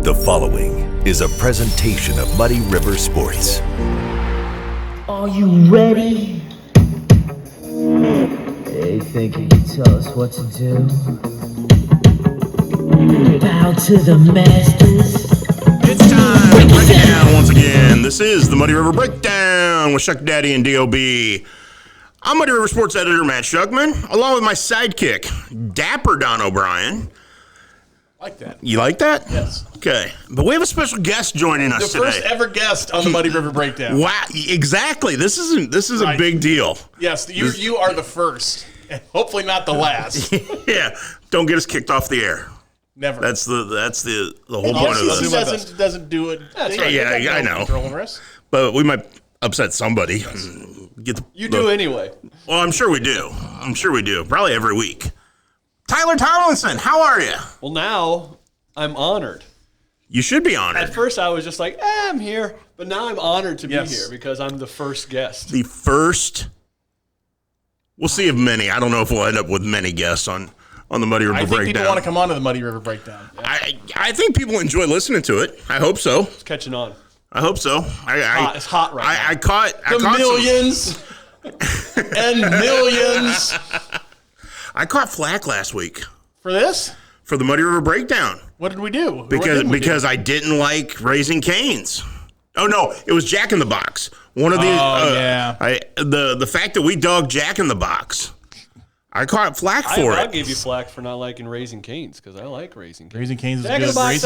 The following is a presentation of Muddy River Sports. Are you ready? Hey, think you can tell us what to do? Bow to the masters. It's time to break it down once again. This is the Muddy River Breakdown with Shuck Daddy and D.O.B. I'm Muddy River Sports Editor Matt Shuckman, along with my sidekick, Dapper Don O'Brien. Like that. You like that? Yes. Okay. But we have a special guest joining us today. The first ever guest on the Muddy River Breakdown. Wow, exactly. This is Right. a big deal. Yes, you are the first, and hopefully not the last. Yeah. Don't get us kicked off the air. Never. That's the whole point of He this. doesn't do it. That's right. Yeah, I know. Control over us. But we might upset somebody. Yes. You do anyway. Well, I'm sure we do. Probably every week. Tyler Tomlinson, how are you? Well, now I'm honored. You should be honored. At first, I was just like, I'm here. But now I'm honored to be Yes. here because I'm the first guest. The first, we'll see if many. I don't know if we'll end up with many guests on the Muddy River I think Breakdown. people want to come on to the Muddy River Breakdown. I think people enjoy listening to it. I hope so. It's catching on. I hope so. It's hot right now. I caught Millions and millions I caught flack last week for this. for the Muddy River Breakdown What did we do? What because didn't we do? I didn't like Raising Cane's. Oh no, it was Jack in the Box. One of the yeah. the fact that we dogged Jack in the Box. I caught flack for I it. gave you flack for not liking Raising Cane's because I like Raising Cane's. Raising Cane's is Jack in the good. Box,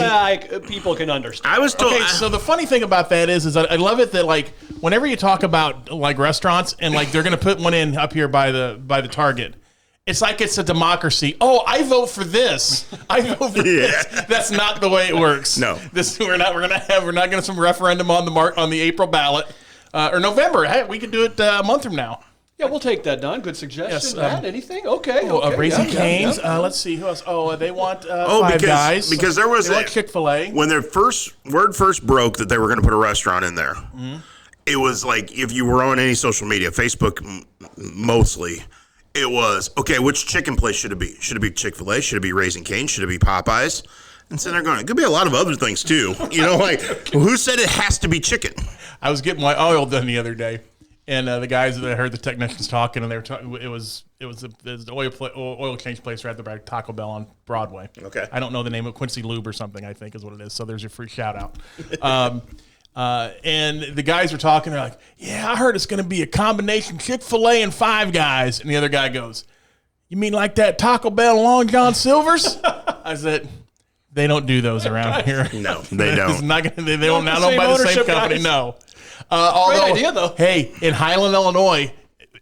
Raising- people can understand. I was told. Okay, so the funny thing about that is I love it that like whenever you talk about like restaurants and like they're gonna put one in up here by the Target, it's like it's a democracy. Oh, I vote for this. I vote for this. That's not the way it works. No. we're not gonna some referendum on the April ballot or November. Hey, we could do it a month from now. Yeah, we'll take that, Don. Good suggestion. Yes, Matt, anything? Okay. Raising yeah, Cane's. yeah. Let's see who else. Oh, they want Five Guys because there was they want Chick-fil-A. when their word first broke that they were going to put a restaurant in there. Mm-hmm. It was like if you were on any social media, Facebook mostly. It was okay. Which chicken place should it be? Should it be Chick-fil-A? Should it be Raising Cane's? Should it be Popeyes? And so they're going. It could be a lot of other things too. You know, like who said it has to be chicken? I was getting my oil done the other day, and the guys that I heard the technicians talking, and they were talking. It was the oil change place right at the back, Taco Bell on Broadway. Okay. I don't know the name of Quincy Lube or something. I think is what it is. So there's your free shout out. And the guys were talking. They're like, "Yeah, I heard it's going to be a combination Chick-fil-A and Five Guys." And the other guy goes, "You mean like that Taco Bell and Long John Silver's?" I said, "They don't do those around here. No, they don't. It's not gonna, they don't Not now the owned by the same same company. ownership, No. Although, idea, though. Hey, in Highland, Illinois,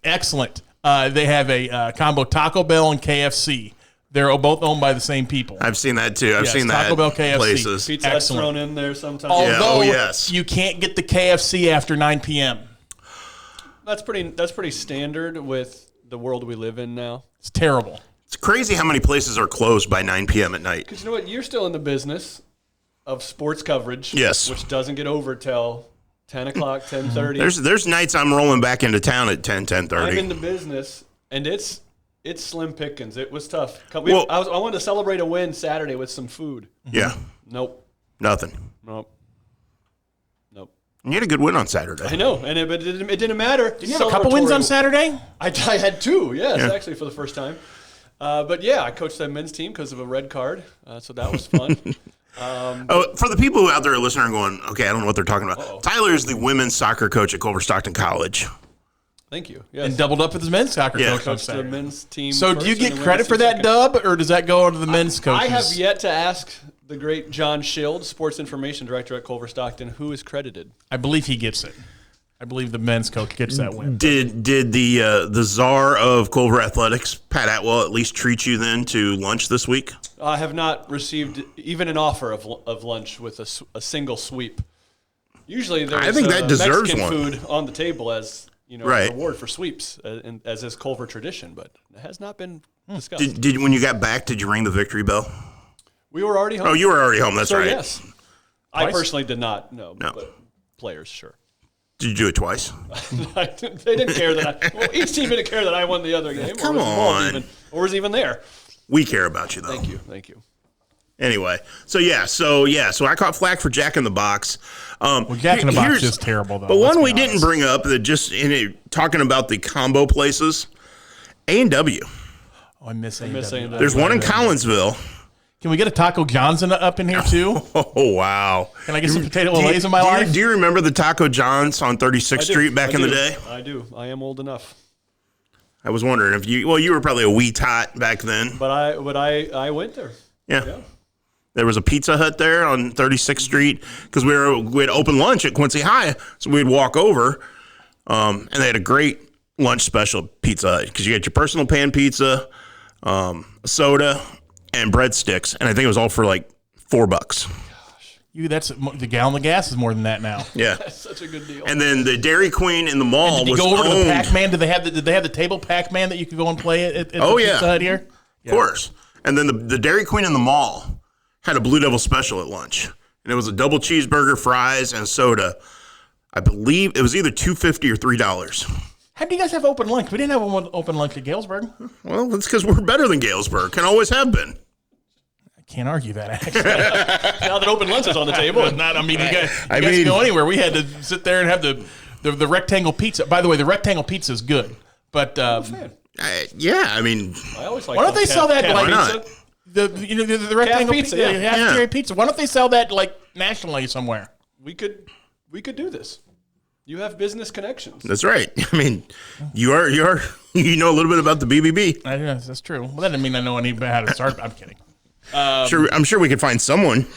excellent. They have a combo Taco Bell and KFC. They're both owned by the same people. I've seen that too. I've Yes, seen that Taco Bell, KFC. places. Pizza Hut's Excellent. thrown in there sometimes. Yeah, Although yes. you can't get the KFC after 9 p.m. That's pretty standard with the world we live in now. It's terrible. It's crazy how many places are closed by 9 p.m. at night. Because you know what? You're still in the business of sports coverage. Yes. Which doesn't get over till 10 o'clock, 10:30. There's nights I'm rolling back into town at 10:30. I'm in the business, and it's slim pickings. It was tough. I Well- wanted to celebrate a win Saturday with some food. Yeah, Nope. nothing. Nope. And you had a good win on Saturday. I know, but it didn't matter. Did you have a couple wins on Saturday? I had two, yes, Yeah. actually, for the first time. But yeah, I coached that men's team because of a red card, so that was fun. For the people who out there are listening and going, okay, I don't know what they're talking about. Tyler is the women's soccer coach at Culver Stockton College. Thank you. Yes. And doubled up with his men's soccer Yeah. coach on Coached the Saturday. men's team. So first do you and the get women's credit for team that second. dub, or does that go to the men's coaches? I have yet to ask the great John Schild, sports information director at Culver Stockton, who is credited. I believe he gets it. I believe the men's coach gets that win. Did the czar of Culver Athletics, Pat Atwell, at least treat you then to lunch this week? I have not received even an offer of lunch with a single sweep. Usually there's I think that deserves Mexican one. food on the table as Right. a reward for sweeps, and as is Culver tradition, but it has not been discussed. Did when you got back, did you ring the victory bell? We were already home. Oh, you were already home. That's so right. yes. I personally did not, no. No. But players, sure. Did you do it twice? They didn't care that each team didn't care that I won the other game. Come or was involved on. even, or was even there. We care about you, though. Thank you. Anyway, so I caught flack for Jack in the Box. Jack in the Box is terrible, though. But one we didn't bring up that just talking about the combo places, A&W. Oh, I miss A&W. There's one in Collinsville. Can we get a Taco John's up in here too? Oh wow! Can I get some potato Olays in my life? Do you remember the Taco John's on 36th Street back in the day? I do. I am old enough. I was wondering if you were probably a wee tot back then. But I went there. Yeah. There was a Pizza Hut there on 36th Street because we had open lunch at Quincy High, so we'd walk over, and they had a great lunch special at Pizza Hut because you get your personal pan pizza, soda, and breadsticks, and I think it was all for like $4. That's the gallon of gas is more than that now. Yeah, That's such a good deal. and then the Dairy Queen in the mall Did you was go over to the owned- Pac-Man? Did they have the table Pac-Man that you could go and play at the Oh, yeah. Pizza Hut here? Of course. And then the Dairy Queen in the mall had a Blue Devil special at lunch, and it was a double cheeseburger, fries, and soda. I believe it was either $2.50 or $3. How do you guys have open lunch? We didn't have open lunch at Galesburg. Well, that's because we're better than Galesburg, and always have been. I can't argue that, actually. Now that open lunch is on the table. You guys can go anywhere. We had to sit there and have the rectangle pizza. By the way, the rectangle pizza is good. But Yeah, I mean, I always like why don't they sell that why like not? the rectangle pizza, pizza? yeah. Half pizza. Why don't they sell that like nationally somewhere? We could do this. You have business connections. That's right. I mean, you know a little bit about the BBB. Yes, that's true. Well, that didn't mean I know any how to start. I'm kidding. I'm sure we could find someone.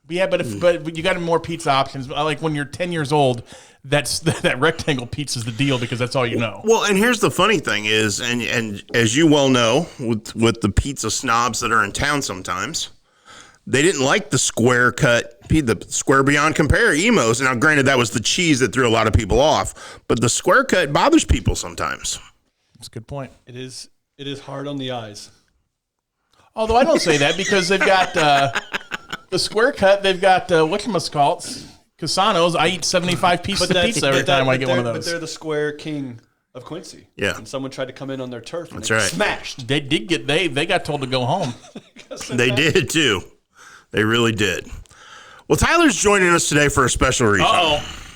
But yeah, but you got more pizza options. Like when you're 10 years old, that rectangle pizza is the deal because that's all you know. Well, and here's the funny thing is, and as you well know, with the pizza snobs that are in town sometimes, they didn't like the square cut, the square beyond compare emos. Now, granted, that was the cheese that threw a lot of people off, but the square cut bothers people sometimes. That's a good point. It is hard on the eyes. Although I don't say that because they've got the square cut. They've got whatchamacallits, Casanos. I eat 75 pieces of pizza every time I get one of those. But they're the square king of Quincy. Yeah. And someone tried to come in on their turf. And That's they right. Smashed. They did get they got told to go home. They did too. They really did. Well, Tyler's joining us today for a special reason.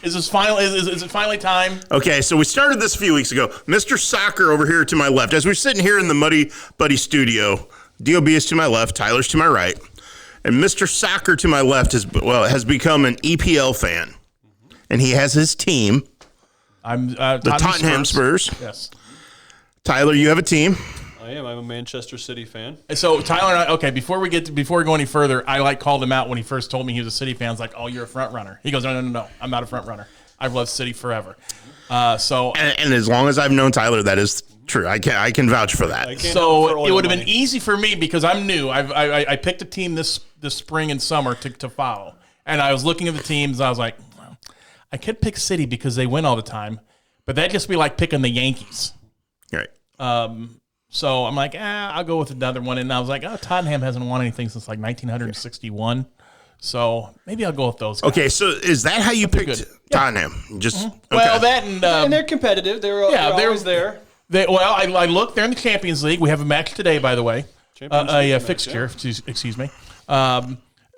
Is this final? Is it finally time? Okay, so we started this a few weeks ago. Mr. Soccer over here to my left. As we're sitting here in the Muddy Buddy studio, DOB is to my left, Tyler's to my right, and Mr. Soccer to my left has become an EPL fan, and he has his team, I'm the Tottenham Spurs. Yes. Tyler, you have a team. I am. I'm a Manchester City fan. So Tyler and I, okay, before we go any further, I called him out when he first told me he was a City fan. I was like, "Oh, you're a front runner." He goes, "No, I'm not a front runner. I've loved City forever." And as long as I've known Tyler, that is true. I can vouch for that. So it would have been easy for me because I'm new. I picked a team this spring and summer to follow, and I was looking at the teams. I was like, well, I could pick City because they win all the time, but that'd just be like picking the Yankees. Right. So I'm like, I'll go with another one. And I was like, Tottenham hasn't won anything since like 1961. So maybe I'll go with those guys. Okay, so is that how you picked Tottenham? Just okay. Well, that And they're competitive. They're always there. I look. They're in the Champions League. We have a match today, by the way. A fixture. Excuse me.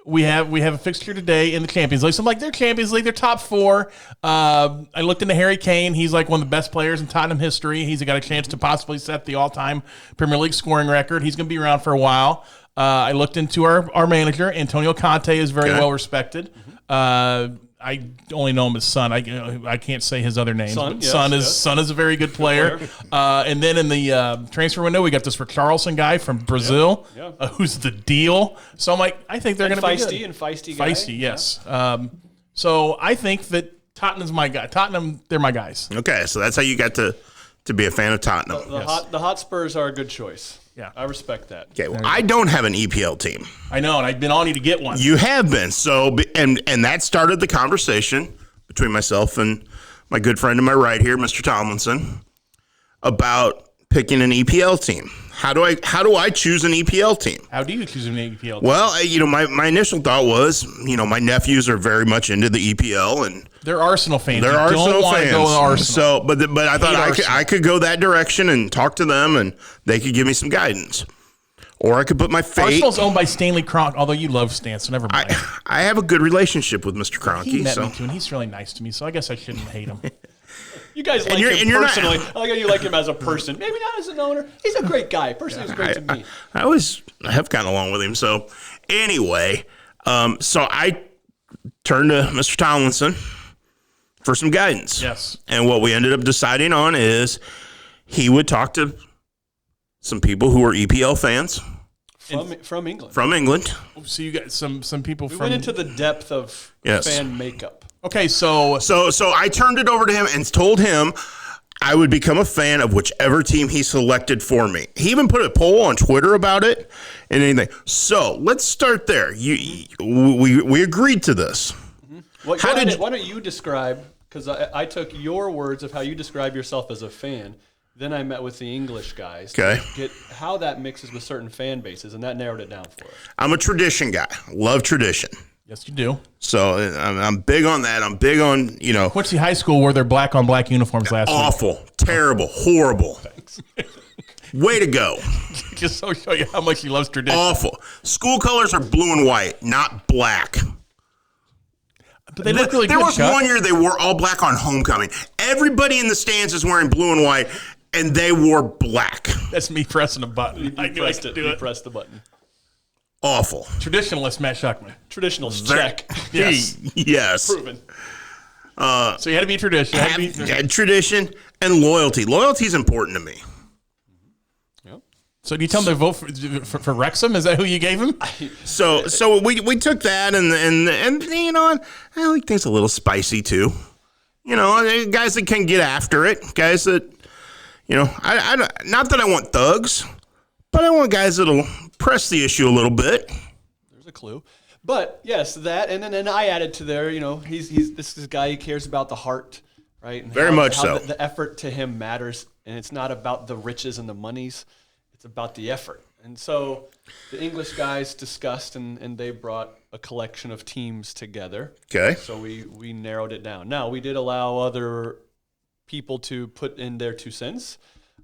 We have a fixture today in the Champions League. So I'm like, they're Champions League. They're top four. I looked into Harry Kane. He's like one of the best players in Tottenham history. He's got a chance to possibly set the all-time Premier League scoring record. He's going to be around for a while. I looked into our manager. Antonio Conte is very well respected. I only know him as Son. I can't say his other name. Son is a very good player. And then in the transfer window, we got this Richarlison guy from Brazil, who's the deal. So I'm like, I think they're going to be good. Feisty guy. Feisty, yes. So I think that Tottenham's my guy. Tottenham, they're my guys. Okay, so that's how you got to be a fan of Tottenham. The Hotspurs are a good choice. Yeah. I respect that. Okay, well, I don't have an EPL team. I know, and I've been on you to get one. You have been. So, and that started the conversation between myself and my good friend to my right here, Mr. Tomlinson, about picking an EPL team. How do I choose an EPL team? How do you choose an EPL team? Well, my initial thought was, my nephews are very much into the EPL, and they're Arsenal fans. They're you Arsenal don't fans. Go with Arsenal. So, but I thought Arsenal. I could go that direction and talk to them, and they could give me some guidance. or I could put my fate. Arsenal's owned by Stanley Kroenke, although you love Stan, so never mind. I have a good relationship with Mr. Kroenke. He met me too, and he's really nice to me, so I guess I shouldn't hate him. You guys like him personally. I like how you like him as a person. Maybe not as an owner. He's a great guy. Personally, he's great to me. I always have gotten along with him. So anyway, so I turned to Mr. Tomlinson for some guidance. Yes. And what we ended up deciding on is he would talk to some people who are EPL fans. From England. From England. So you got some people We from... went into the depth of fan makeup. Okay, so I turned it over to him and told him I would become a fan of whichever team he selected for me. He even put a poll on Twitter about it and anything. So let's start there. We agreed to this. Why don't you describe, because I took your words of how you describe yourself as a fan, then I met with the English guys to get how that mixes with certain fan bases, and that narrowed it down for us. I'm a tradition guy. Love tradition. yes, you do. So I'm big on that. I'm big on, Quincy High School wore their black on black uniforms last week. awful, terrible, horrible. Thanks. Way to go. Just so show you how much he loves tradition. Awful. School colors are blue and white, not black. But they look really there good, was Chuck. one year they wore all black on homecoming. Everybody in the stands is wearing blue and white, and they wore black. That's me pressing a button. I knew I Pressed could it. do You it. pressed the button. Awful. Traditionalist Matt Shuckman. Traditionals check. Yes. Yes. Proven. So you had to be tradition. Tradition and loyalty. Loyalty is important to me. So do you tell him to vote for Wrexham? Is that who you gave him? So we took that and I like things a little spicy too. Guys that can get after it. Guys that I not that I want thugs, but I want guys that'll press the issue a little bit. There's a clue. But yes, that and then I added to there, he's this is a guy who cares about the heart, right? And Very much so. The effort to him matters, and it's not about the riches and the monies. It's about the effort. And so the English guys discussed, and they brought a collection of teams together. Okay. So we narrowed it down. Now, we did allow other people to put in their 2 cents,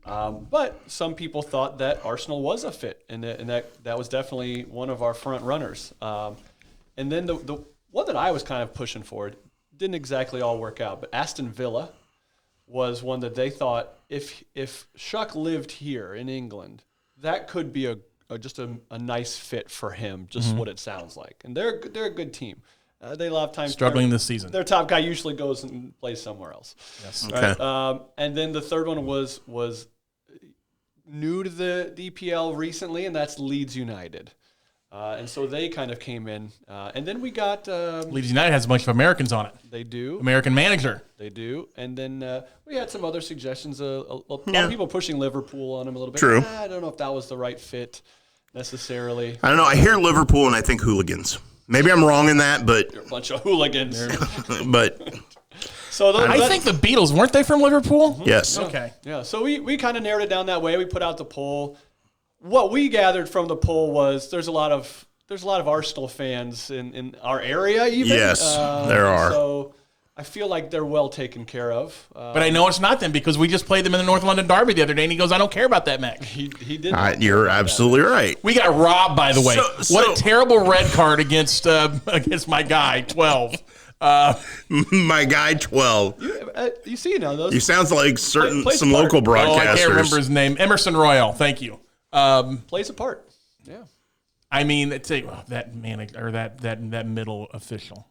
but some people thought that Arsenal was a fit, and that was definitely one of our front runners. And then the one that I was kind of pushing for didn't exactly all work out, but Aston Villa was one that they thought if Shuck lived here in England, that could be just a nice fit for him, just what it sounds like. And they're a good team. They a lot of times Struggling this season. Their top guy usually goes and plays somewhere else. Yes. Okay. Right? And then the third one was new to the DPL recently, and that's Leeds United. And so they kind of came in. And then we got... Leeds United has a bunch of Americans on it. They do. American manager. They do. And then we had some other suggestions. A lot of people pushing Liverpool on him a little bit. True. I don't know if that was the right fit necessarily. I don't know. I hear Liverpool and I think hooligans. Maybe I'm wrong in that, but You're a bunch of hooligans. but So I think the Beatles, weren't they from Liverpool? yes. Okay. Yeah, so we kind of narrowed it down that way. We put out the poll. What we gathered from the poll was there's a lot of Arsenal fans in our area even. Yes, there are. So I feel like they're well taken care of. But I know it's not them because we just played them in the North London Derby the other day, and he goes, I don't care about that, Mac. He did. You're absolutely right. We got robbed, by the way. So- What a terrible red card against my guy, 12. My guy 12. You see now those. He sounds like Plays some part. local broadcasters. Oh, I can't remember his name. Emerson Royal. Thank you. Plays a part. Yeah. I mean, that man or that middle official.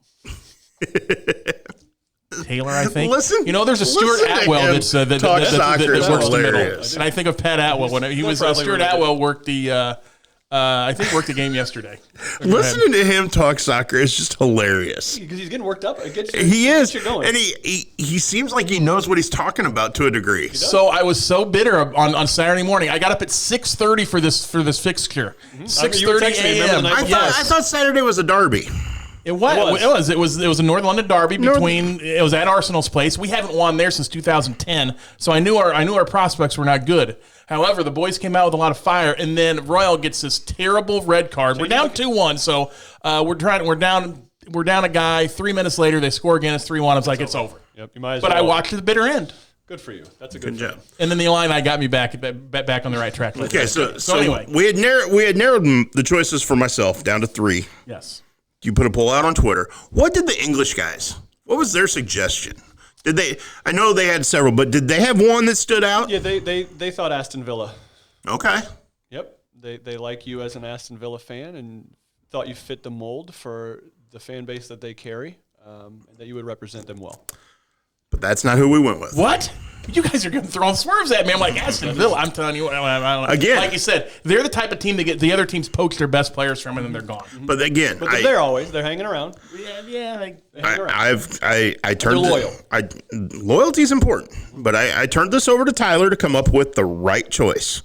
Taylor, I think. Listen- there's a Stuart listen to Atwell him that's talk soccer. that It's works the hilarious. middle, and I think of Pat Atwell when he was probably Stuart really good. Atwell worked the worked the game yesterday. Listening to him talk soccer is just hilarious. Because he's getting worked up. It gets you, He it is, gets you going. and he seems like he knows what he's talking about to a degree. So I was so bitter on Saturday morning. I got up at 6:30 for this fixture. You were 6:30 texting me, remember the a.m. night before? I thought Saturday was a derby. It was a North London derby between. It was at Arsenal's place. We haven't won there since 2010, so I knew our prospects were not good. However, the boys came out with a lot of fire, and then Royal gets this terrible red card. We're down 2-1, so we're down a guy. 3 minutes later, they score again. It's 3-1. I was like, it's over. Yep, you might as But well. I watched to the bitter end. Good for you. That's a good job. And then the Illini got me back on the right track. Okay, so anyway. we had narrowed the choices for myself down to 3. Yes. You put a poll out on Twitter. What did the English guys? What was their suggestion? Did they? I know they had several, but did they have one that stood out? Yeah, they thought Aston Villa. Okay. Yep, they like you as an Aston Villa fan and thought you fit the mold for the fan base that they carry, and that you would represent them well. But that's not who we went with. What? You guys are getting throwing swerves at me. I'm like, Aston Villa. I'm telling you, I don't know. Again. Like you said, they're the type of team that get the other teams poach their best players from, and then they're gone. But again, But they're hanging around. Yeah. They hang around. I turned They're loyal. Loyalty is important, but I turned this over to Tyler to come up with the right choice.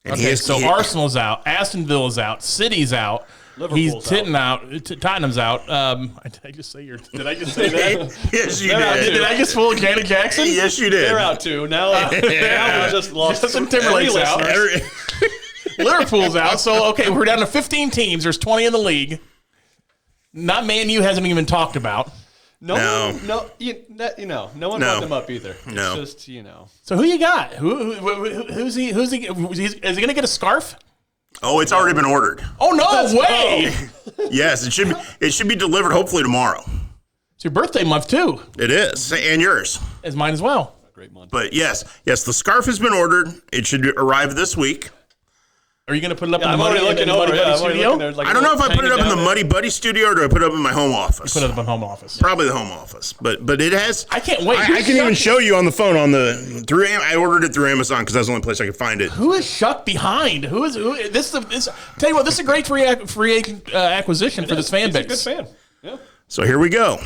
And Okay, so Arsenal's out, Aston Villa's out, City's out. Liverpool's Tottenham's out. Did I just say that? Yes, you Did did. I just pull Janet Jackson? Yes, you did. They're out too. Now we just lost Justin Timberlake's any out. listeners. Liverpool's out. So, okay, we're down to 15 teams. There's 20 in the league. Not Man U hasn't even taled about. No one brought them up either. No. It's just, So who you got? Who's he? Is he going to get a scarf? Oh, it's already been ordered. Oh no way! Yes, it should be delivered hopefully tomorrow. It's your birthday month too. It is, and yours. It's mine as well. great month. But yes, the scarf has been ordered. It should arrive this week. Are you going to put it up in the I'm Muddy, already looking in the Muddy over. Buddy I'm already studio? looking there, like, I don't know if I put it up in the hanging Muddy Buddy studio or do I put it up in my home office. Put it up in home office. Probably the home office, but it has. I can't wait. I can even show you on the phone I ordered it through Amazon because that's the only place I could find it. Who is Shuck behind? Tell you what, this is a great free agent acquisition for this fan He's base. a good fan. Yeah. So here we go.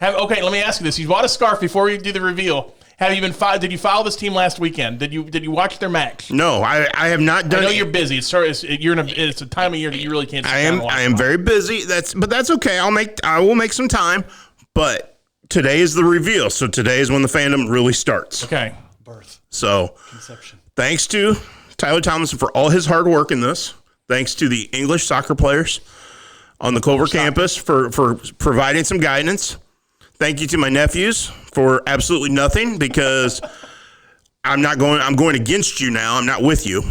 Okay, let me ask you this: you bought a scarf before we do the reveal. Have you been? Did you follow this team last weekend? Did you watch their match? No, I have not done. I know you're busy. It's a time of year that you really can't. I am very busy. That's okay. I will make some time. But today is the reveal. So today is when the fandom really starts. Okay. Birth. So Conception. thanks to Tyler Tomlinson for all his hard work in this. Thanks to the English soccer players on the Culver campus for providing some guidance. Thank you to my nephews for absolutely nothing because I'm going against you now. I'm not with you.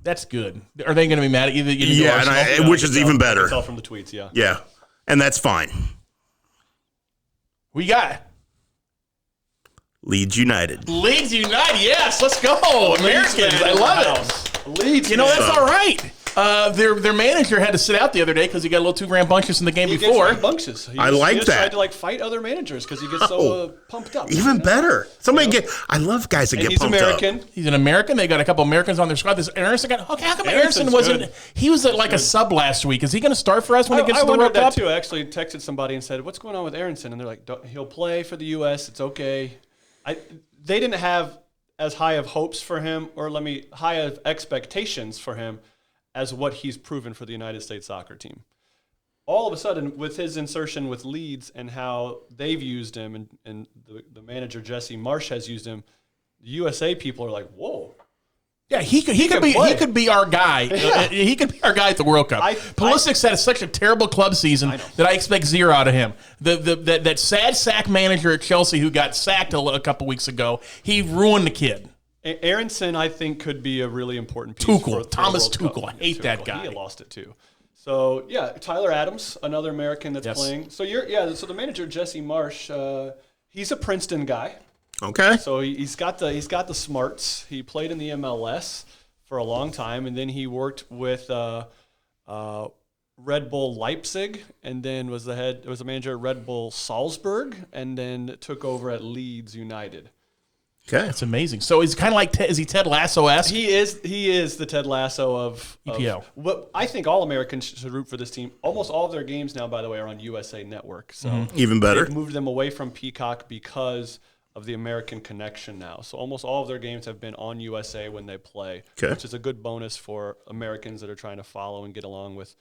That's good. Are they going to be mad at you that you didn't go Yeah, Arsenal? which is even better. I can tell from the tweets, yeah. Yeah, and that's fine. Who you got? Leeds United. Leeds United. Yes, let's go. Americans. I love it. Leeds. You know, that's all right. Their manager had to sit out the other day because he got a little too rambunctious in the game before. Rambunctious. I like he just that. tried to fight other managers because he gets so pumped up. Even better. I love guys that And get he's pumped American. up. He's an American. They got a couple Americans on their squad. This Aaronson got. Okay, how come Aaronson Aaronson's wasn't? good. He was like a sub last week. Is he going to start for us when it gets I to the World wondered that Cup? too. I actually texted somebody and said, "What's going on with Aaronson?" And they're like, "He'll play for the U.S. It's okay." They didn't have as high of hopes for him, or high of expectations for him, as what he's proven for the United States soccer team. All of a sudden, with his insertion with Leeds and how they've used him, and the manager Jesse Marsh has used him, the USA people are like, "Whoa." Yeah, he could be our guy. Yeah. He could be our guy at the World Cup. Pulisic's had such a terrible club season that I expect zero out of him. That sad sack manager at Chelsea who got sacked a couple weeks ago, he ruined the kid. Aaronson, I think, could be a really important piece. Thomas World Tuchel. Cup. I hate that guy. He lost it too. So yeah, Tyler Adams, another American that's playing. So so the manager Jesse Marsh, he's a Princeton guy. Okay. So he's got the smarts. He played in the MLS for a long time, and then he worked with Red Bull Leipzig, and then was a manager at Red Bull Salzburg, and then took over at Leeds United. Okay. That's amazing. So he's kind of like is he Ted Lasso-esque? He is the Ted Lasso of EPL. What I think all Americans should root for this team. Almost all of their games now, by the way, are on USA Network. So Even better. they've moved them away from Peacock because of the American connection now. So almost all of their games have been on USA when they play, which is a good bonus for Americans that are trying to follow and get along with,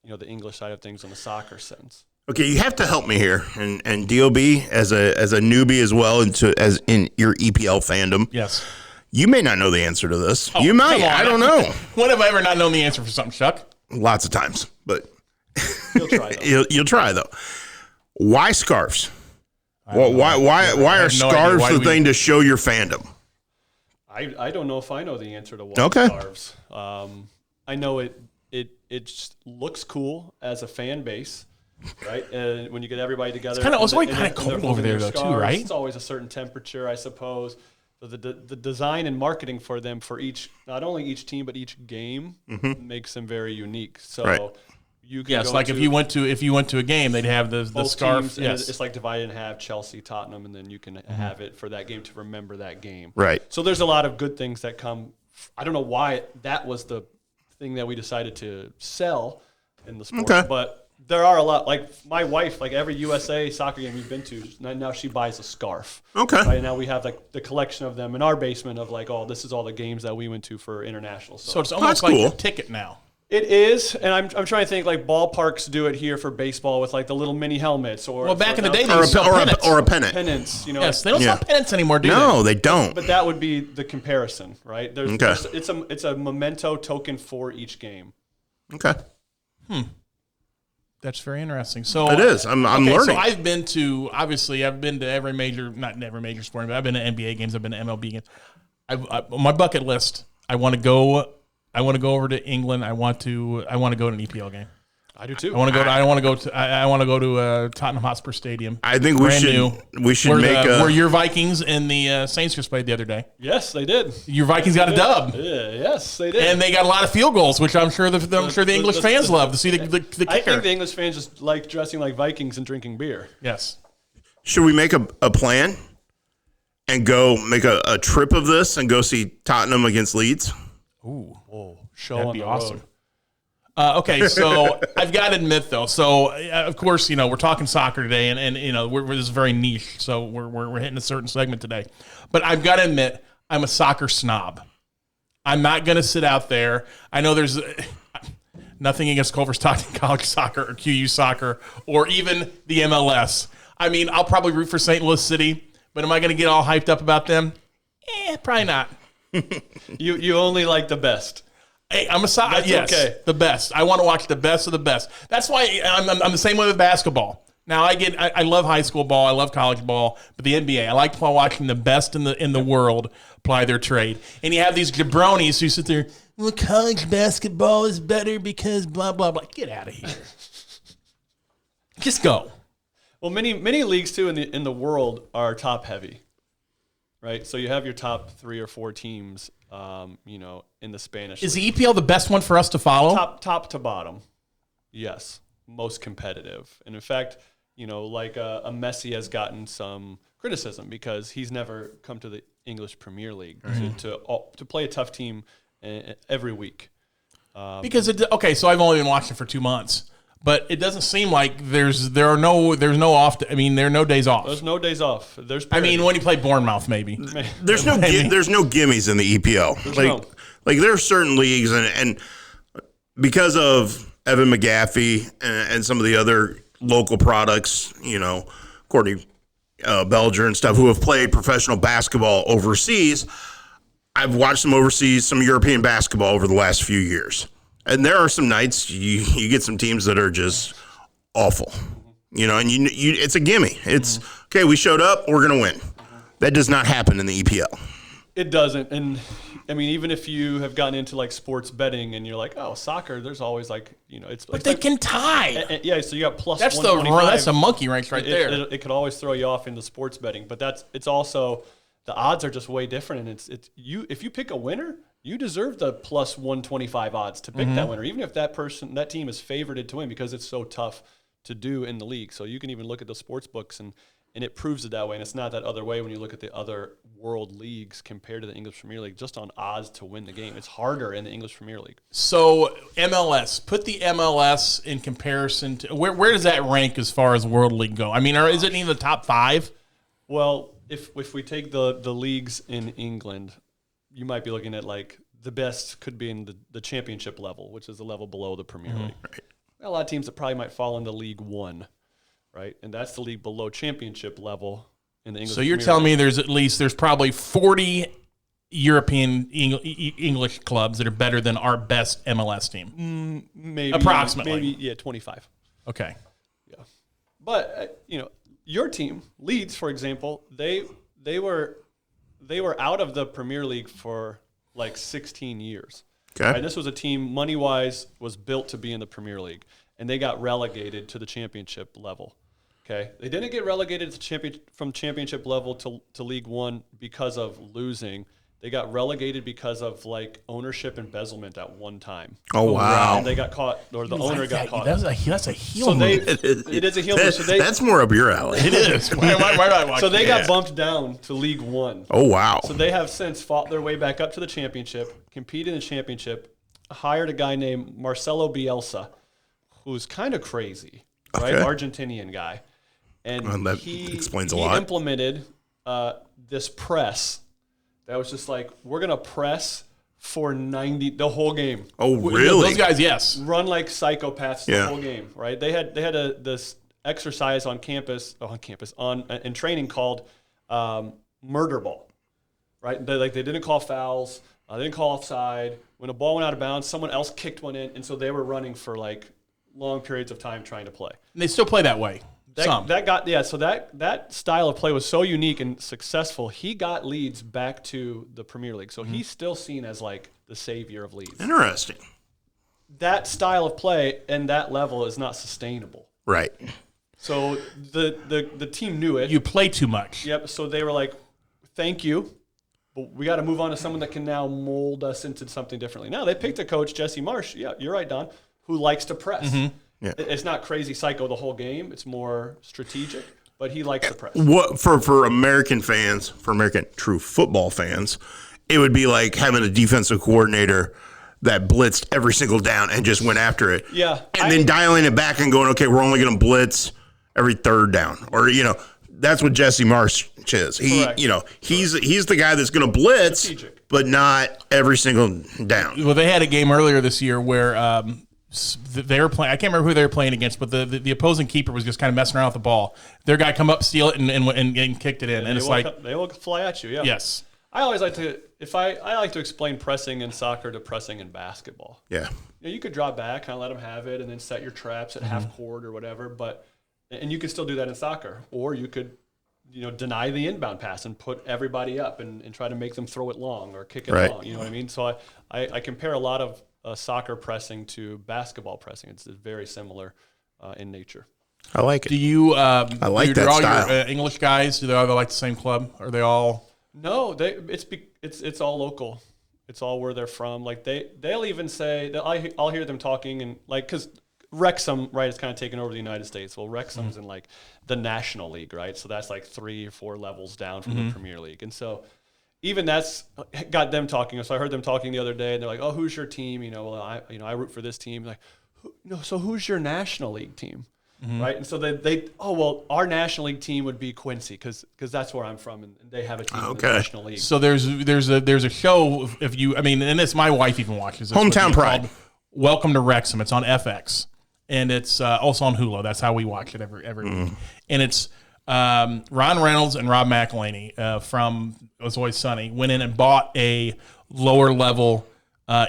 the English side of things in the soccer sense. Okay, you have to help me here, and DOB as a newbie as well, as in your EPL fandom. Yes. You may not know the answer to this. You might. I don't know. When have I ever not known the answer for something, Chuck? Lots of times, but You'll try though. you'll try though. Why scarves? Well, why are no idea. scarves Why the do we- thing to show your fandom? I don't know if I know the answer to why Okay. scarves. I know it just looks cool as a fan base, right? And when you get everybody together, It's always and kind of they're cold holding over there their though, too, scarves, right? It's always a certain temperature, I suppose. So the design and marketing for them for not only each team but each game makes them very unique. So Right. you can Yes, go like to if you went to a game, they'd have the both scarf. teams, and Yes, it's like divided in half, Chelsea, Tottenham, and then you can have it for that game to remember that game. Right. So there's a lot of good things that come. I don't know why that was the thing that we decided to sell in the sport, Okay. but there are a lot. Like my wife, like every USA soccer game we've been to, now she buys a scarf. Okay. Right now we have like the collection of them in our basement of like, oh, this is all the games that we went to for international. so it's That's almost like cool. a ticket now. It is, and I'm trying to think like ballparks do it here for baseball with like the little mini helmets, or Well, back in the day, they Or used to sell pennants. a pennant. pennants. You know, Yes, they don't Yeah. sell pennants anymore, do No, they don't. but that would be the comparison, right? Okay. It's a memento token for each game. Okay. That's very interesting. So It is. I'm learning. So I've been to every major, not every major sport, but I've been to NBA games. I've been to MLB games. On my bucket list, I want to go over to England. I want to go to an EPL game. I do too. I want to go to Tottenham Hotspur Stadium. I think we Brand should new. Where your Vikings and the Saints just played the other day. Yes, they did. Your Vikings got a dub. Yeah, yes, they did. And they got a lot of field goals, which I'm sure the English fans love to see the kicker. I think the English fans just like dressing like Vikings and drinking beer. Yes. Should we make a plan and go make a trip of this and go see Tottenham against Leeds? Show That'd on be the awesome. road. Okay, so I've got to admit though. So of course, we're talking soccer today, and this is very niche. So we're hitting a certain segment today. But I've got to admit, I'm a soccer snob. I'm not going to sit out there. I know there's nothing against Culver Stockton College soccer or QU soccer or even the MLS. I mean, I'll probably root for St. Louis City, but am I going to get all hyped up about them? Probably not. You only like the best. Hey, I'm a soccer. That's Yes, okay. the best. I want to watch the best of the best. That's why I'm the same way with basketball. Now I love high school ball. I love college ball, but the NBA, I like watching the best in the world ply their trade. And you have these jabronis who sit there. Well, college basketball is better because blah blah blah. Get out of here. Just go. Well, many leagues too in the world are top heavy, right? So you have your top 3 or 4 teams, in the Spanish. Is the EPL the best one for us to follow? top to bottom? Yes, most competitive. And in fact, like a Messi has gotten some criticism because he's never come to the English Premier League to play a tough team every week. Because so I've only been watching it for 2 months, but it doesn't seem like there are no off. I mean, there are no days off. There's no days off. I mean, when you play Bournemouth, maybe. There's no gimmies in the EPL. Like there are certain leagues and because of Evan McGaffey and some of the other local products, Courtney Belger and stuff who have played professional basketball overseas. I've watched some European basketball over the last few years. And there are some nights you get some teams that are just awful, and it's a gimme. It's okay. We showed up. We're going to win. That does not happen in the EPL. It doesn't. And I mean, even if you have gotten into like sports betting and you're like, oh, soccer, there's always it's. But they can tie. Yeah, so you got plus. That's 125. that's a monkey wrench right there. It could always throw you off into sports betting, but it's also the odds are just way different, and it's if you pick a winner, you deserve the plus 125 odds to pick that winner, even if that team is favored to win because it's so tough to do in the league. So you can even look at the sports books and it proves it that way. And it's not that other way when you look at the other world leagues compared to the English Premier League, just on odds to win the game. It's harder in the English Premier League. So MLS, put the MLS in comparison to where does that rank as far as world league go? I mean, is it in the top 5? Well, if we take the leagues in England, you might be looking at like the best could be in the championship level, which is the level below the Premier League. Right. A lot of teams that probably might fall into League One, right? And that's the league below championship level in the English. So you're Premier telling League. me there's probably 40 European English clubs that are better than our best MLS team? Maybe approximately. Maybe 25. Okay. Yeah, but your team, Leeds, for example, they were out of the Premier League for like 16 years. Okay. Right? This was a team, money-wise, was built to be in the Premier League, and they got relegated to the championship level. Okay, they didn't get relegated to from championship level to League One because of losing. They got relegated because of like ownership embezzlement at one time. Oh wow! And they got caught, or the owner got caught. That's a heel So move. it is a heel move. So That's more up your alley. It is. Why do I watch so they that? got bumped down to League One. Oh wow! So they have since fought their way back up to the championship, competed in the championship, hired a guy named Marcelo Bielsa, who's kind of crazy, right? Okay. Argentinian guy. And that he explains a lot. Implemented this press that was just like, we're going to press for the whole game. Oh really? Those guys, yes. Run like psychopaths the whole game, right? They had this exercise in training called murder ball, right? They didn't call fouls, they didn't call offside. When a ball went out of bounds, someone else kicked one in, and so they were running for like long periods of time trying to play. And they still play that way. So that style of play was so unique and successful. He got Leeds back to the Premier League, so he's still seen as like the savior of Leeds. Interesting. That style of play and that level is not sustainable. Right. So the team knew it. You play too much. Yep. So they were like, "Thank you, but we got to move on to someone that can now mold us into something differently." Now they picked a coach, Jesse Marsh. Yeah, you're right, Don, who likes to press. Mm-hmm. Yeah. It's not crazy psycho the whole game. It's more strategic, but he likes to press. What for American fans, for American true football fans, it would be like having a defensive coordinator that blitzed every single down and just went after it. Yeah. And then dialing it back and going, okay, we're only going to blitz every third down. Or, that's what Jesse Marsh is. Correct. He's the guy that's going to blitz, Strategic. but not every single down. Well, they had a game earlier this year where they were playing. I can't remember who they were playing against, but the opposing keeper was just kind of messing around with the ball. Their guy come up, steal it, and kicked it in. And it's like they will fly at you. Yeah. Yes. I always like to I like to explain pressing in soccer to pressing in basketball. Yeah. You could draw back, kind of let them have it, and then set your traps at half court or whatever. And you could still do that in soccer, or you could, deny the inbound pass and put everybody up and try to make them throw it long or kick it long. You know what I mean? So I compare a lot of soccer pressing to basketball pressing. It's very similar in nature. I like it. Do you? I like that all style. Your English guys? Do they all like the same club? Are they all? No, it's all local. It's all where they're from. Like they'll even say that I'll hear them talking and like because Wrexham, right, is kind of taken over the United States. Well, Wrexham's in like the National League, right? So that's like 3 or 4 levels down from the Premier League, and so even that's got them talking. So I heard them talking the other day, and they're like, "Oh, who's your team?" I root for this team. Like, so who's your National League team? Right, and so our National League team would be Quincy because that's where I'm from, and they have a team in the National League. So there's a show and this my wife even watches this, Hometown Pride. called Welcome to Wrexham. It's on FX and it's also on Hulu. That's how we watch it every week. And it's Ron Reynolds and Rob McElhenney from It Was Always Sunny went in and bought a lower level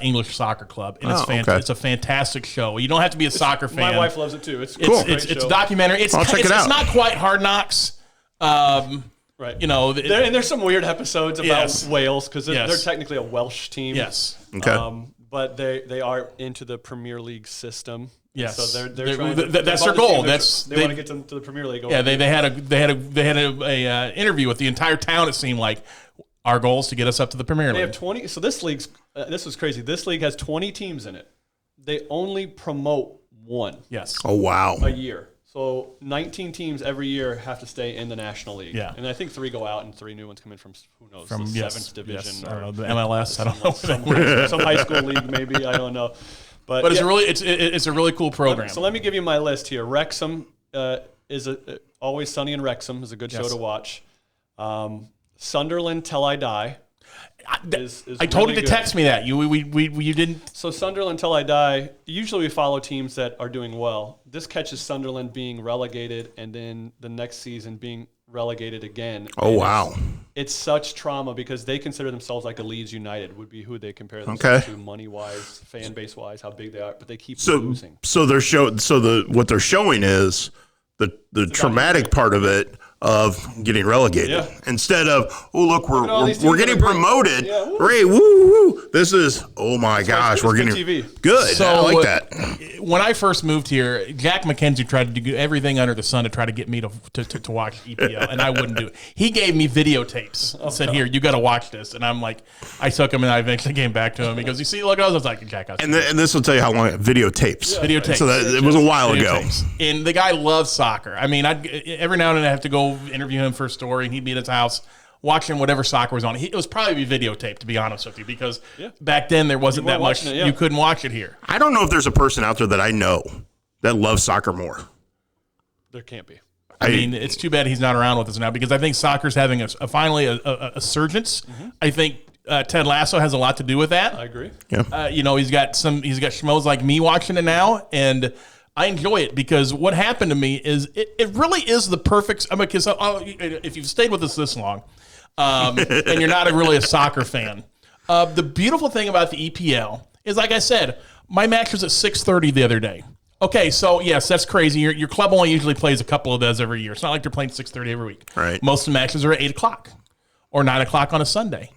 English soccer club, and it's a fantastic show. You don't have to be a soccer fan. My wife loves it too. It's cool. It's a documentary. I'll check it out. It's not quite Hard Knocks. Right. There's some weird episodes about Wales because they're technically a Welsh team. Yes. Okay. But they are into the Premier League system. Yes. So they're trying to, that's their goal. They want to get to the Premier League. Yeah. They had a interview with the entire town. It seemed like our goal is to get us up to the Premier League. They have 20. So this league's this is crazy. This league has 20 teams in it. They only promote one. Yes. Oh wow. A year. So 19 teams every year have to stay in the National League. Yeah. And I think 3 go out and 3 new ones come in from who knows the 7th division. Yes. I don't know, the MLS. I don't know. Some high school league maybe. I don't know. But it's a really cool program. So let me give you my list here. Wrexham is Always Sunny in Wrexham is a good show to watch. Sunderland Till I Die. I told you to text me that. You didn't. So Sunderland Till I Die. Usually we follow teams that are doing well. This catches Sunderland being relegated and then the next season being relegated again. Oh wow. It's such trauma because they consider themselves like a Leeds United would be who they compare themselves to money wise, fan base wise, how big they are, but they keep losing. So what they're showing is the traumatic part of it of getting relegated instead of look we're getting promoted. Yeah, woo. Great, woo. This is my gosh, we're getting TV. good. So I like that. When I first moved here, Jack McKenzie tried to do everything under the sun to try to get me to watch EPL, and I wouldn't do it. He gave me videotapes and said, "Here, you got to watch this." And I'm like, I took him, and I eventually came back to him. He goes, "You see, look at us." I was like, "Jack, and this will tell you how long videotapes. Videotapes. So it was a while ago. And the guy loves soccer. I mean, every now and then I have to go interview him for a story, and he'd be at his house watching whatever soccer was on. It was probably videotaped, to be honest with you, because back then there wasn't that much. You couldn't watch it here. I don't know if there's a person out there that I know that loves soccer more. There can't be. I mean, it's too bad he's not around with us now, because I think soccer's having finally a surgence. I think Ted Lasso has a lot to do with that. I agree. Yeah. He's got schmoes like me watching it now, and I enjoy it because what happened to me is it really is the perfect. I mean, because if you've stayed with us this long, and you're not really a soccer fan, the beautiful thing about the EPL is, like I said, my match was at 6:30 the other day. Okay, so yes, that's crazy. Your club only usually plays a couple of those every year. It's not like they're playing 6:30 every week. Right. Most of the matches are at 8 o'clock or 9 o'clock on a Sunday,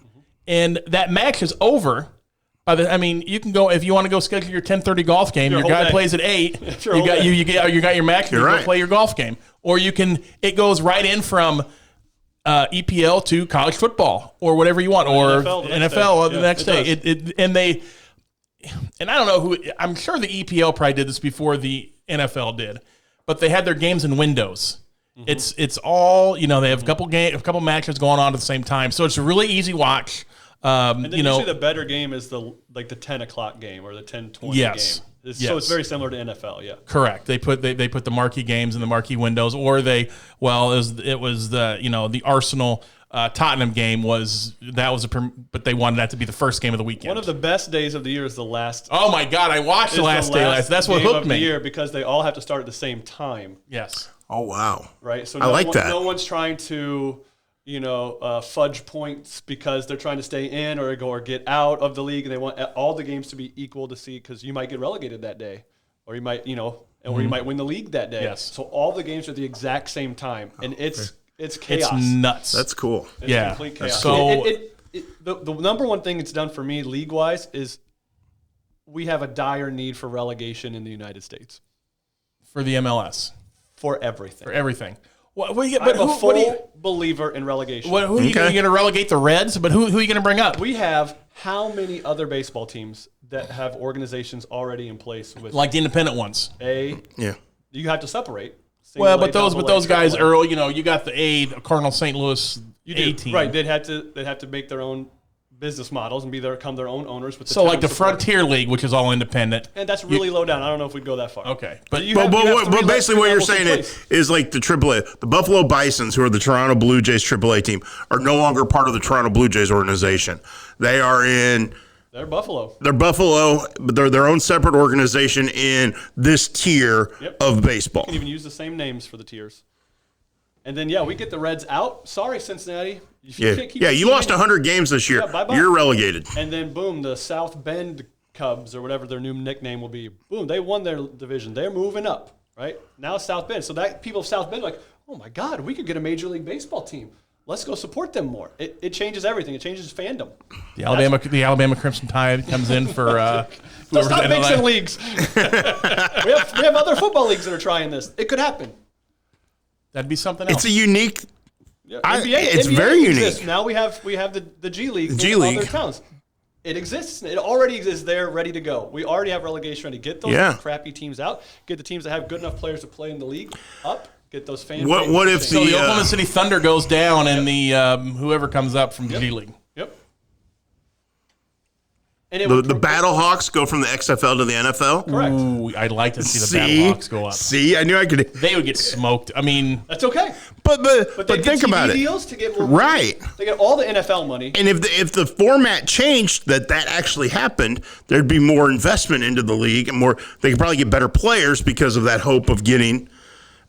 and that match is over. You can go if you want to go schedule your 10:30 golf game. Your guy plays at 8. You got your match. You go play your golf game, or you can. It goes right in from EPL to college football or whatever you want, or NFL the next day. And I don't know who. I'm sure the EPL probably did this before the NFL did, but they had their games in windows. It's all they have a couple matches going on at the same time, so it's a really easy watch. And then usually the better game is the 10 o'clock game or the 10:20 game. So it's very similar to NFL. Yeah, correct. They put the marquee games in the marquee windows, or it was the Arsenal Tottenham game but they wanted that to be the first game of the weekend. One of the best days of the year is the last. Oh my God, I watched the last day. That's what hooked me. Year because they all have to start at the same time. Yes. Oh wow. Right. So I like that. No one's trying to fudge points because they're trying to stay in or get out of the league, and they want all the games to be equal to see, because you might get relegated that day, or you might or you might win the league that day. Yes. So all the games are at the exact same time, and it's chaos. It's nuts. That's cool. It's complete chaos. So the number one thing it's done for me league wise is we have a dire need for relegation in the United States for the MLS for everything. I'm a full believer in relegation. Who are you going to relegate? The Reds? But who are you going to bring up? We have how many other baseball teams that have organizations already in place with like the independent ones? You have to separate. But those guys early, you got the Cardinal St. Louis A team. Right, they'd have to make their own business models and become their own owners with so like the Frontier League, which is all independent, and that's really low down. I don't know if we'd go that far. Okay, but basically what you're saying is like the AAA, the Buffalo Bisons, who are the Toronto Blue Jays AAA team, are no longer part of the Toronto Blue Jays organization. They're Buffalo. They're Buffalo, but they're their own separate organization in this tier of baseball. You can even use the same names for the tiers. And then, we get the Reds out. Sorry, Cincinnati. You lost 100 games this year. Bye-bye. You're relegated. And then, boom, the South Bend Cubs, or whatever their new nickname will be, boom, they won their division. They're moving up, right? Now South Bend. So that people of South Bend are like, oh, my God, we could get a Major League Baseball team. Let's go support them more. It changes everything. It changes fandom. The Alabama Crimson Tide comes in for let's not make some leagues. we have other football leagues that are trying this. It could happen. That'd be something else. It's a unique. It's NBA very exists. unique. Now we have the G League. G League. Other towns. It exists. It already exists there, ready to go. We already have relegation ready. Get those crappy teams out. Get the teams that have good enough players to play in the league up. Get those fans. What if the Oklahoma City Thunder goes down and the whoever comes up from the G League? Yep. And the Battlehawks go from the XFL to the NFL? Correct. Ooh, I'd like to see the Battlehawks go up. See, I knew I could. They would get smoked. I mean, that's okay. But think about it. Deals to get more right. Money. They get all the NFL money. And if the format changed, that actually happened, there'd be more investment into the league and more. They could probably get better players because of that hope of getting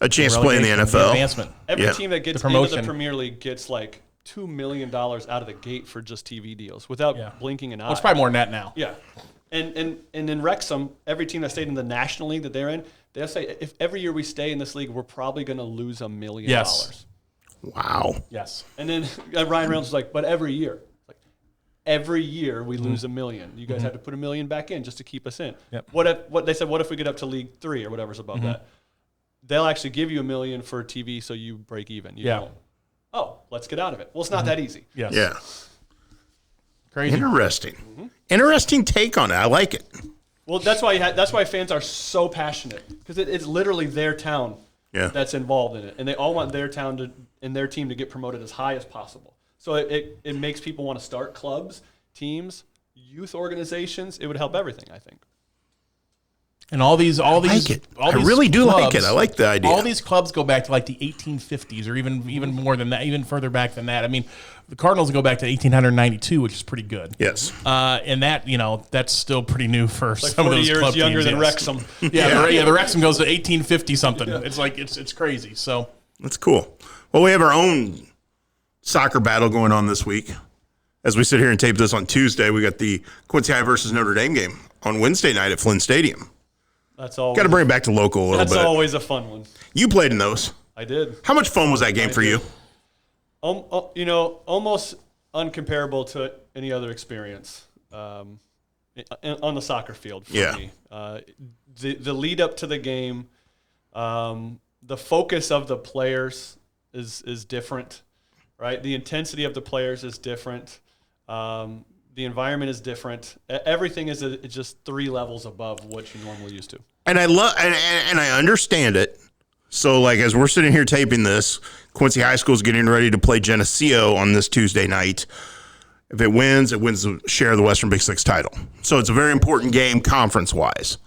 a chance to play in the NFL. Every team that gets into the Premier League gets like $2 million out of the gate for just TV deals without blinking an eye. Well, it's probably more than that now. Yeah. And in Wrexham, every team that stayed in the National League that they're in, they'll say if every year we stay in this league, we're probably going to lose $1 million. Yes. Wow. Yes. And then Ryan Reynolds was like, but every year. Every year we lose $1 million. You guys have to put $1 million back in just to keep us in. Yep. What if we get up to League 3 or whatever's above that? They'll actually give you $1 million for TV so you break even. You don't, oh, let's get out of it. Well, it's not that easy. Yes. Yeah. Crazy. Interesting. Interesting take on it. I like it. Well, that's why fans are so passionate because it's literally their town that's involved in it, and they all want their town and their team to get promoted as high as possible. So it makes people want to start clubs, teams, youth organizations. It would help everything, I think. And all these, I really do like it. I like the idea. All these clubs go back to like the 1850s, or even more than that, even further back than that. I mean, the Cardinals go back to 1892, which is pretty good. Yes. And that, that's still pretty new for some of those years club younger teams, than Wrexham. The Wrexham goes to 1850 something. It's like it's crazy. So that's cool. Well, we have our own soccer battle going on this week. As we sit here and tape this on Tuesday, we got the Quincy High versus Notre Dame game on Wednesday night at Flynn Stadium. That's all. Got to bring it back to local a little bit. That's always a fun one. You played in those. I did. How much fun was that game for you? Almost uncomparable to any other experience on the soccer field for me. The lead up to the game, the focus of the players is different, right? The intensity of the players is different. The environment is different. Everything is just 3 levels above what you normally used to. And I love and I understand it. So, like, as we're sitting here taping this, Quincy High School is getting ready to play Geneseo on this Tuesday night. If it wins a share of the Western Big Six title. So it's a very important game conference-wise.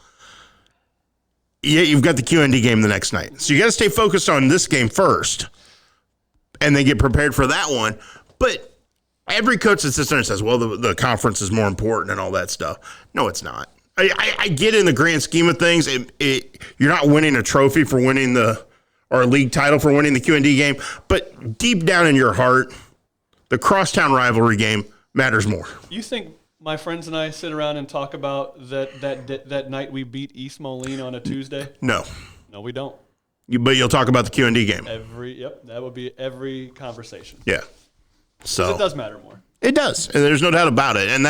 Yet you've got the QND game the next night. So you got to stay focused on this game first and then get prepared for that one. But every coach that sits there and says, well, the conference is more important and all that stuff. No, it's not. I get in the grand scheme of things. You're not winning a trophy for winning or a league title for winning the QND game. But deep down in your heart, the crosstown rivalry game matters more. You think my friends and I sit around and talk about that night we beat East Moline on a Tuesday? No, we don't. But you'll talk about the QND game. That would be every conversation. Yeah. So it does matter more. It does, and there's no doubt about it. And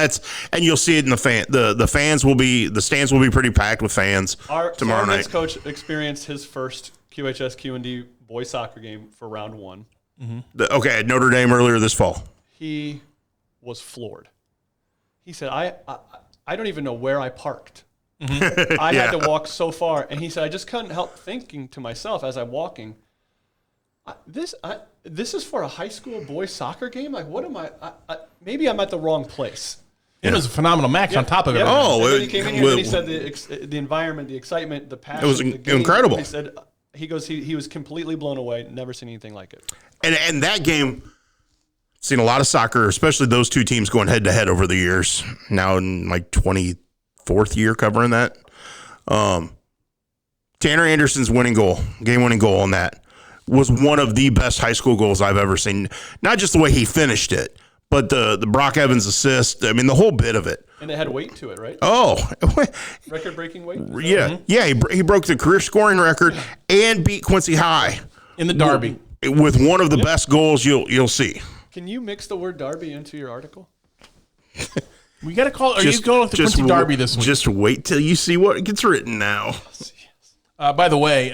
you'll see it in the stands will be pretty packed with fans tomorrow night. Our coach experienced his first QHS QND boys soccer game for round 1. Mm-hmm. At Notre Dame earlier this fall. He was floored. He said, I don't even know where I parked. Mm-hmm. I had to walk so far. And he said, I just couldn't help thinking to myself as I'm walking, this is for a high school boys soccer game? Like, what am I maybe I'm at the wrong place. It was a phenomenal match on top of it. Yeah. Oh, he came in here and he said the environment, the excitement, the passion. It was incredible. He said, he was completely blown away, never seen anything like it. And that game, seen a lot of soccer, especially those two teams going head to head over the years. Now in my 24th year covering that. Tanner Anderson's game-winning goal on that was one of the best high school goals I've ever seen. Not just the way he finished it, but the Brock Evans assist. I mean, the whole bit of it. And it had weight to it, right? Oh. Record-breaking weight? Yeah. Yeah, he broke the career scoring record and beat Quincy High. In the Derby. With one of the best goals you'll see. Can you mix the word Derby into your article? We got to call. Are you going with the Quincy Derby this week? Just wait till you see what gets written now. By the way,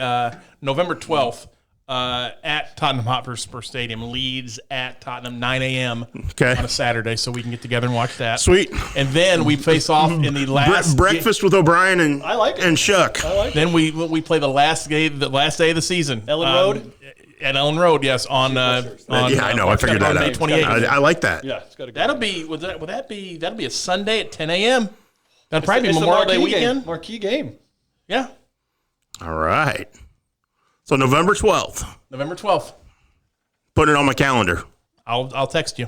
November 12th at Tottenham Hotspur Stadium, Leeds at Tottenham, 9 a.m. on a Saturday, so we can get together and watch that. Sweet. And then we face off in the last breakfast with O'Brien and I like it. And Shuck. I like then we play the last day of the season. Ellen Road. At Ellen Road, yes. I know. I figured that out. May 28th. I like that. Yeah, it's got to go. That'll be a Sunday at 10 a.m. That'll probably be Memorial Day weekend. Marquee game. Yeah. All right. So November 12th. November 12th. Put it on my calendar. I'll text you.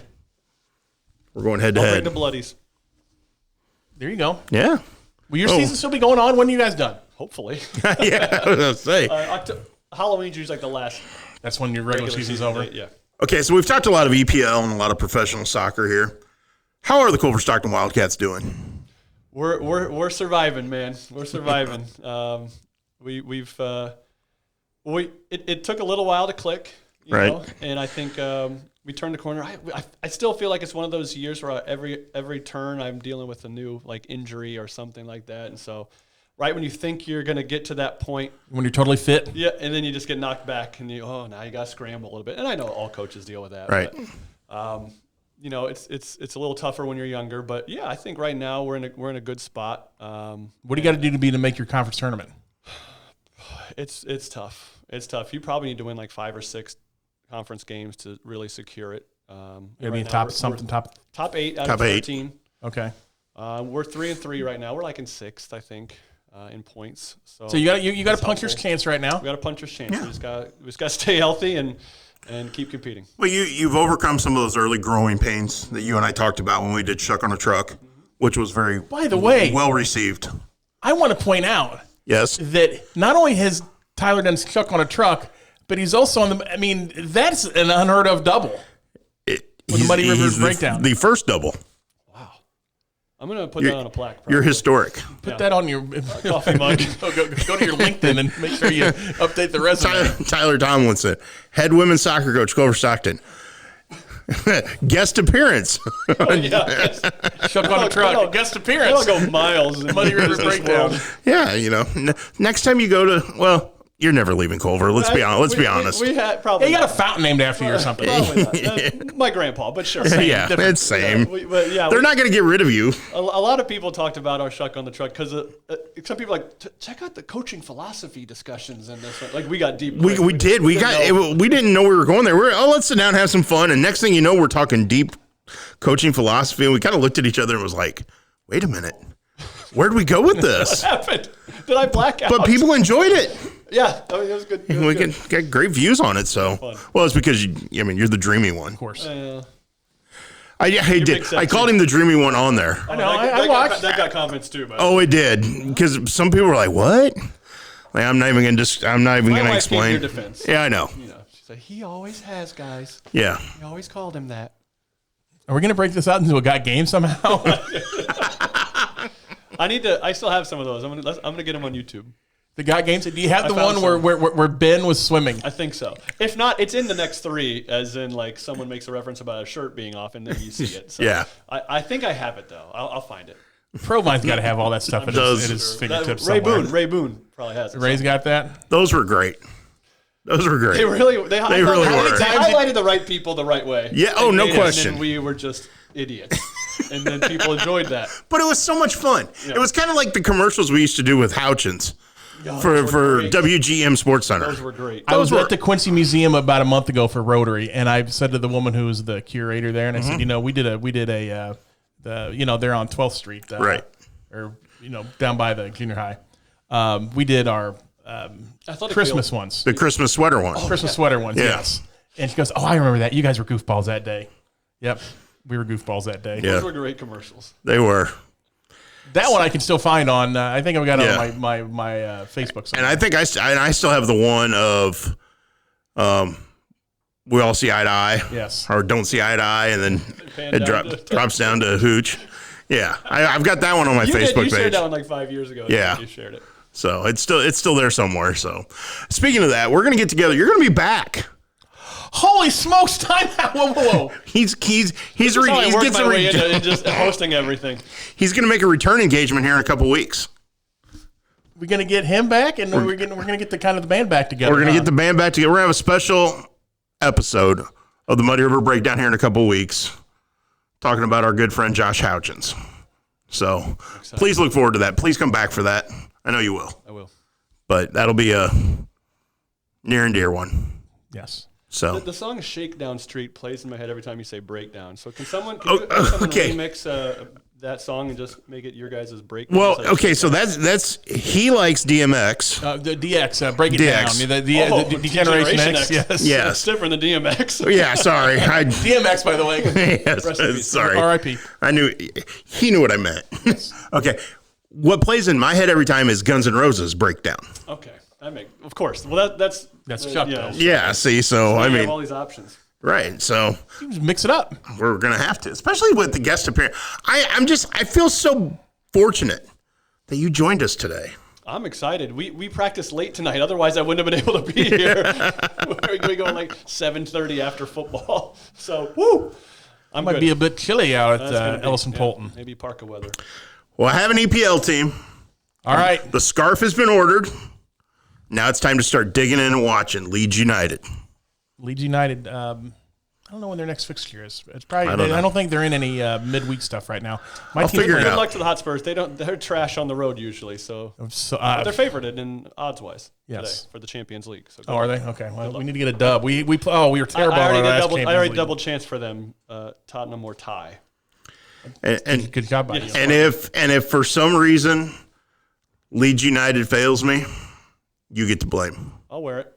We're going head to I'll head. bring the bloodies. There you go. Yeah. Will your season still be going on? When are you guys done? Hopefully. Yeah, I was going to say. Halloween's usually like the last. That's when your regular season's over. Yeah. Okay, so we've talked a lot of EPL and a lot of professional soccer here. How are the Culver Stockton Wildcats doing? We're surviving, man. We're surviving. It took a little while to click, you know, and I think we turned the corner. I still feel like it's one of those years where every turn I'm dealing with a new like injury or something like that, and so right when you think you're going to get to that point, when you're totally fit, yeah, and then you just get knocked back, and now you got to scramble a little bit. And I know all coaches deal with that, right? But, you know, it's a little tougher when you're younger, but yeah, I think right now we're in a good spot. What do you got to do to make your conference tournament? It's tough. It's tough. You probably need to win like 5 or 6 conference games to really secure it. Maybe top 8 out top of 13. 8. Okay. We're 3-3 right now. We're like in 6th, I think, in points. So you got a puncher's chance right now. We got a puncher's chance. Yeah. We just got to stay healthy and keep competing. Well, you've overcome some of those early growing pains that you and I talked about when we did Chuck on a Truck, which was very, by the way, well received. I want to point out that not only has Tyler done Chuck on a Truck, but he's also on the. I mean, that's an unheard of double. With the Muddy Rivers breakdown, the first double. Wow, I'm gonna put that on a plaque. Probably. You're historic. Put that on your coffee mug. go to your LinkedIn and make sure you update the resume. Tyler Tomlinson, head women's soccer coach, Clover Stockton. Guest appearance. Chuck on a Truck. Guest appearance. I'll go miles. Muddy Rivers breakdown. Yeah, you know, next time you go to you're never leaving Culver. Let's be honest. We had probably. You got a fountain named after you or something. My grandpa, but sure. Yeah, it's same. Yeah, they're not going to get rid of you. A lot of people talked about our Chuck on the Truck because some people are like check out the coaching philosophy discussions and this. Like we got deep. We did. We didn't know we were going there. Let's sit down and have some fun. And next thing you know, we're talking deep coaching philosophy. And we kind of looked at each other and was like, wait a minute. Where'd we go with this? What happened? Did I black out? But people enjoyed it. Yeah, it was good. We got great views on it. So, well, it's because you're the dreamy one. Of course. I called him the dreamy one on there. I know. I watched. That got comments too. It did, because some people were like, "What?" Like, I'm not even going to explain. Your defense. Yeah, I know. She said he always has, guys. Yeah. He always called him that. Are we going to break this out into a got game somehow? I still have some of those. I'm gonna get them on YouTube. The got games. Do you have the one where Ben was swimming? I think so. If not, it's in the next 3, as in like someone makes a reference about a shirt being off, and then you see it. So yeah. I think I have it though. I'll find it. Provine's got to have all that stuff at his fingertips. Ray Boone probably has it. Ray's got that. Those were great. They really were. They highlighted the right people the right way. Yeah. Oh, no question. And we were just idiots. And then people enjoyed that. But it was so much fun. Yeah. It was kind of like the commercials we used to do with Houchins for WGM Sports Center. Those were great. I was at the Quincy Museum about a month ago for Rotary, and I said to the woman who was the curator there, and I said, we did a they're on 12th Street, right, or down by the junior high. We did our Christmas ones, the Christmas sweater ones, sweater ones, yes. And she goes, "Oh, I remember that. You guys were goofballs that day." Yep. We were goofballs that day. Yeah. Those were great commercials. They were. That one I can still find on. I think I've got it on my Facebook. Somewhere. And I think I still have the one of, we all see eye to eye. Yes. Or don't see eye to eye, and then it drops down to hooch. Yeah, I've got that one on my Facebook page. You shared that one like 5 years ago. Yeah, you shared it. So it's still there somewhere. So speaking of that, we're gonna get together. You're gonna be back. Holy smokes! Time out! Whoa! He's just hosting everything. He's going to make a return engagement here in a couple weeks. We're going to get him back, and we're going to get the band back together. We're going to get the band back together. We're going to have a special episode of the Muddy River Breakdown here in a couple weeks, talking about our good friend Josh Houchins. So please look forward to that. Please come back for that. I know you will. I will. But that'll be a near and dear one. Yes. So the song "Shakedown Street" plays in my head every time you say "breakdown." So can someone remix that song and just make it your guys' breakdown? Well, okay, so that's he likes DMX. The DX, break it down. The Degeneration X. Yes. It's different than DMX. Yeah, sorry. DMX, by the way. Yes, sorry. R.I.P. He knew what I meant. Okay, what plays in my head every time is Guns N' Roses "Breakdown." Okay, of course. Well, that's Chuck. Yeah. See, so I mean, have all these options. Right. So you just mix it up. We're gonna have to, especially with the guest appearance. I feel so fortunate that you joined us today. I'm excited. We practiced late tonight. Otherwise, I wouldn't have been able to be here. We're going to go like 7:30 after football. So, woo! It might be a bit chilly out at Ellison yeah, Polton. Maybe Parka weather. Well, I have an EPL team. All right. The scarf has been ordered. Now it's time to start digging in and watching Leeds United. Leeds United. I don't know when their next fixture is. It's probably. I don't know. think they're in any midweek stuff right now. I'll figure it Good out. luck to the Hotspurs. They're trash on the road usually. So, but they're favored in odds wise today for the Champions League. So are they? Okay. Well, we need to get a dub. We were terrible. I I already double chance for them. Tottenham or tie. And Good job by you. And if for some reason Leeds United fails me, you get to blame. I'll wear it.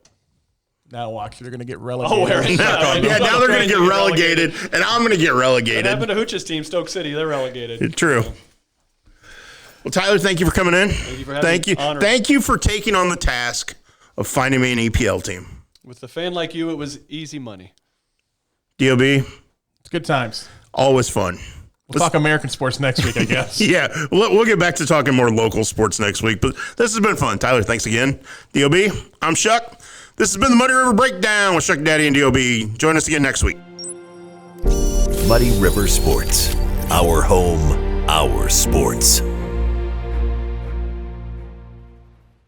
Now watch, they're going to get relegated. I'll wear it. Yeah, now they're going to get relegated, and I'm going to get What relegated. happened to Hooch's team, Stoke City? They're relegated. True. Well, Tyler, thank you for coming in. Thank you for having me. Honored. Thank you for taking on the task of finding me an EPL team. With a fan like you, it was easy money. DOB, It's good times. always fun. We'll talk American sports next week, I guess. Yeah, we'll get back to talking more local sports next week, but this has been fun. Tyler, thanks again. DOB, I'm Shuck. This has been the Muddy River Breakdown with Shuck Daddy and DOB. Join us again next week. Muddy River Sports. Our home, our sports.